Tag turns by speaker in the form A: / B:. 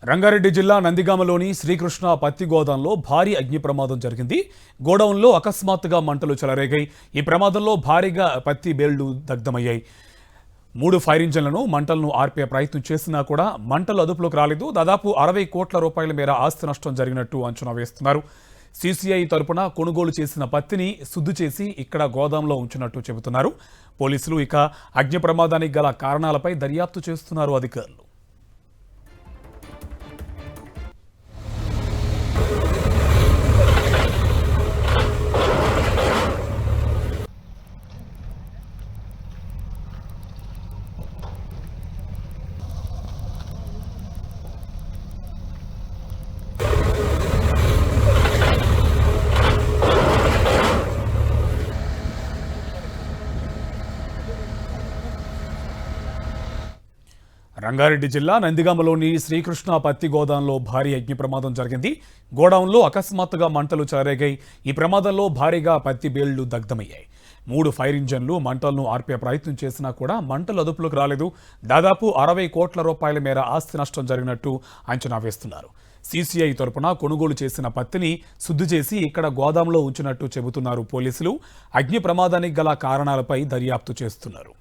A: రంగారెడ్డి జిల్లా నందిగామలోని శ్రీకృష్ణ పత్తి గోదాంలో భారీ అగ్ని ప్రమాదం జరిగింది. గోడౌన్లో అకస్మాత్తుగా మంటలు చెలరేగాయి. ఈ ప్రమాదంలో భారీగా పత్తి బేళ్లు దగ్ధమయ్యాయి. 3 ఫైర్ ఇంజన్లను మంటలను ఆర్పే ప్రయత్నం చేసినా కూడా మంటలు అదుపులోకి రాలేదు. దాదాపు 60 కోట్ల రూపాయల మేర ఆస్తి నష్టం జరిగినట్టు అంచనా వేస్తున్నారు. సీసీఐ తరపున కొనుగోలు చేసిన పత్తిని శుద్ధి చేసి ఇక్కడ గోదాంలో ఉంచినట్టు చెబుతున్నారు పోలీసులు. ఇక అగ్ని ప్రమాదానికి గల కారణాలపై దర్యాప్తు చేస్తున్నారు అధికారులు. రంగారెడ్డి జిల్లా నందిగామలోని శ్రీకృష్ణ పత్తి గోదాంలో భారీ అగ్ని ప్రమాదం జరిగింది. గోడౌన్లో అకస్మాత్తుగా మంటలు చెలరేగాయి. ఈ ప్రమాదంలో భారీగా పత్తి బేళ్లు దగ్ధమయ్యాయి. 3 ఫైర్ ఇంజన్లు మంటలను ఆర్పే ప్రయత్నం చేసినా కూడా మంటలు అదుపులోకి రాలేదు. దాదాపు 60 కోట్ల రూపాయల మేర ఆస్తి నష్టం జరిగినట్టు అంచనా వేస్తున్నారు. సీసీఐ తరపున కొనుగోలు చేసిన పత్తిని శుద్ధి చేసి ఇక్కడ గోదాంలో ఉంచినట్టు చెబుతున్నారు పోలీసులు. అగ్ని ప్రమాదానికి గల కారణాలపై దర్యాప్తు చేస్తున్నారు.